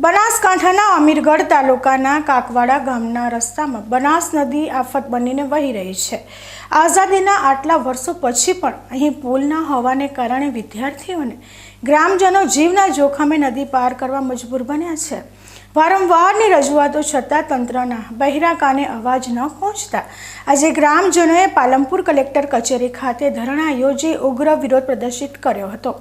બનાસકાંઠાના અમીરગઢ તાલુકાના કાકવાડા ગામના રસ્તામાં બનાસ નદી આફત બનીને વહી રહી છે। આઝાદીના આટલા વર્ષો પછી પણ અહીં પુલ ન હોવાને કારણે વિદ્યાર્થીઓને ગ્રામજનો જીવના જોખમે નદી પાર કરવા મજબૂર બન્યા છે। વારંવારની રજૂઆતો છતાં તંત્રના બહેરા કાને અવાજ ન પહોંચતા આજે ગ્રામજનોએ પાલનપુર કલેક્ટર કચેરી ખાતે ધરણા યોજી ઉગ્ર વિરોધ પ્રદર્શિત કર્યો હતો।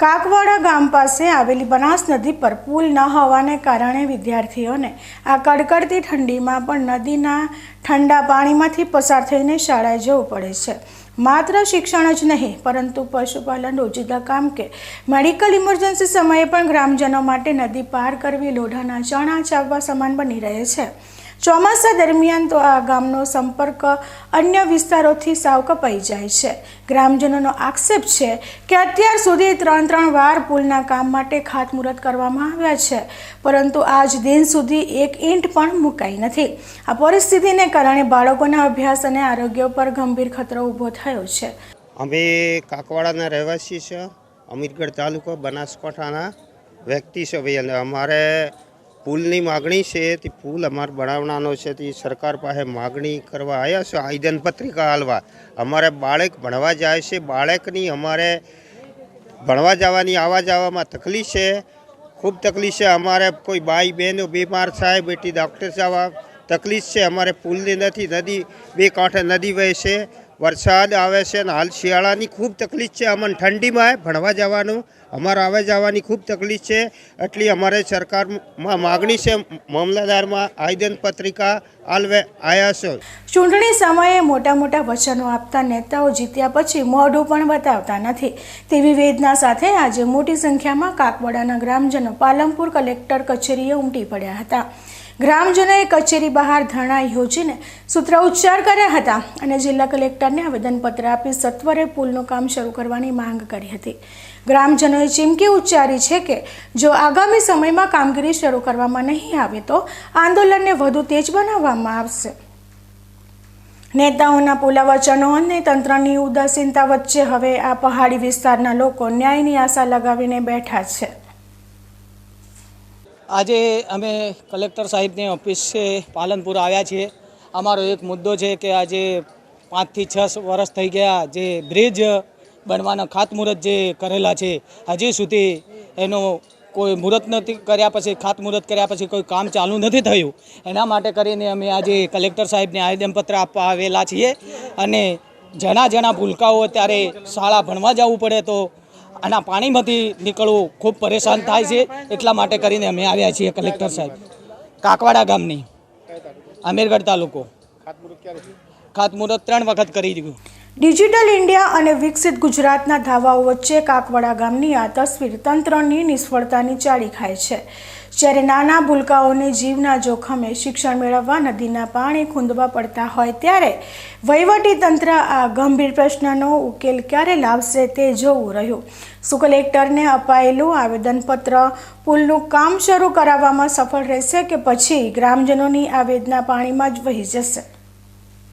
કાકવાડા ગામ પાસે આવેલી બનાસ નદી પર પુલ ન હોવાને કારણે વિદ્યાર્થીઓને આ કડકડતી ઠંડીમાં પણ નદીના ઠંડા પાણીમાંથી પસાર થઈને શાળાએ જવું પડે છે। માત્ર શિક્ષણ જ નહીં પરંતુ પશુપાલન, રોજિંદા કામ કે મેડિકલ ઇમરજન્સી સમયે પણ ગ્રામજનો માટે નદી પાર કરવી લોઢાના ચણા ચાવવા સમાન બની રહે છે। ચોમાસા દરમિયાન તો આ ગામનો સંપર્ક અન્ય વિસ્તારોથી સાવ કપાઈ જાય છે। ગ્રામજનોનો આક્ષેપ છે કે અત્યાર સુધી ત્રણ વાર પુલના કામ માટે ખાતમુહૂર્ત કરવામાં આવ્યા છે, પરંતુ આજ દિન સુધી 1 ઈંટ પણ મુકાઈ નથી। આ પરિસ્થિતિને કારણે બાળકોના અભ્યાસ અને આરોગ્ય પર ગંભીર ખતરો ઊભો થયો છે। અમે કાકવાડાના રહેવાસી છે, અમીરગઢ તાલુકો બનાસકાંઠાના વ્યક્તિ છે ભાઈ, અને અમારે પુલની માગણી છે તે પુલ અમારે બનાવવાનો છે તે સરકાર પાસે માગણી કરવા આવ્યા છે, આવેદન પત્રિકા હાલવા। અમારે બાળક ભણવા જાય છે, બાળકની અમારે ભણવા જવાની આવવા જવામાં તકલીફ છે, ખૂબ તકલીફ છે। અમારે કોઈ ભાઈ બહેનો બીમાર થાય, બેટી ડૉક્ટર જવા તકલીફ છે। અમારે પુલની નથી, નદી બે કાંઠે નદી વહે છે, વરસાદ આવે છે અને હાલ શિયાળાની ખૂબ તકલીફ છે। અમને ઠંડીમાં ભણવા જવાનું, અમારે આવે જવાની ખૂબ તકલીફ છે। એટલી અમારે સરકારમાં માગણી છે, મામલતદારમાં આવેદન પત્રિકા આલવે આવ્યા છે। ચૂંટણી સમયે મોટા વચનો આપતા નેતાઓ જીત્યા પછી મોઢું પણ બતાવતા નથી તેવી વેદના સાથે આજે મોટી સંખ્યામાં કાકવાડાના ગ્રામજનો પાલનપુર કલેક્ટર કચેરીએ ઉમટી પડ્યા હતા। ગ્રામજનોએ કચેરી બહાર ધરણા યોજીને સૂત્રોચ્ચાર કર્યા હતા અને જિલ્લા કલેક્ટરને આવેદનપત્ર આપી સત્વરે પુલનું કામ શરૂ કરવાની માંગ કરી હતી। ગ્રામજનોએ ચીમકી ઉચ્ચારી છે કે જો આગામી સમયમાં કામગીરી શરૂ કરવામાં નહીં આવે તો આંદોલનને વધુ તેજ બનાવવામાં આવશે। નેતાઓના પુલા વચનો અને તંત્રની ઉદાસીનતા વચ્ચે હવે આ પહાડી વિસ્તારના લોકો ન્યાયની આશા લગાવીને બેઠા છે। આજે અમે કલેક્ટર સાહેબની ઓફિસે પાલનપુર આવ્યા છીએ। અમારો એક મુદ્દો છે કે આજે 5 થી 6 વર્ષ થઈ ગયા જે બ્રિજ બનવાના ખાતમુહૂર્ત જે કરેલા છે, હજી સુધી એનો કોઈ મુહૂર્ત નથી કર્યા, પછી ખાતમુહૂર્ત કર્યા પછી કોઈ કામ ચાલુ નથી થયું। એના માટે કરીને અમે આજે કલેક્ટર સાહેબને આવેદનપત્ર આપવા આવેલા છીએ અને જેના ભૂલકાઓ ત્યારે શાળા ભણવા જવું પડે તો આના પાણીમાંથી નીકળવું ખૂબ પરેશાન થાય છે, એટલા માટે કરીને અમે આવ્યા છીએ કલેક્ટર સાહેબ। કાકવાડા ગામની, અમીરગઢ તાલુકો। ખાતમુહૂર્ત 3 વખત કરી દીધું। ડિજિટલ ઇન્ડિયા અને વિકસિત ગુજરાતના ધાવાઓ વચ્ચે કાકવાડા ગામની આ તસવીર તંત્રની નિષ્ફળતાની ચાળી ખાય છે। જ્યારે નાના ભૂલકાઓને જીવના જોખમે શિક્ષણ મેળવવા નદીના પાણી ખૂંદવા પડતા હોય ત્યારે વહીવટી તંત્ર આ ગંભીર પ્રશ્નનો ઉકેલ ક્યારે લાવશે તે જોવું રહ્યું। શું કલેક્ટરને અપાયેલું આવેદનપત્ર પુલનું કામ શરૂ કરાવવામાં સફળ રહેશે કે પછી ગ્રામજનોની આ વેદના પાણીમાં જ વહી જશે?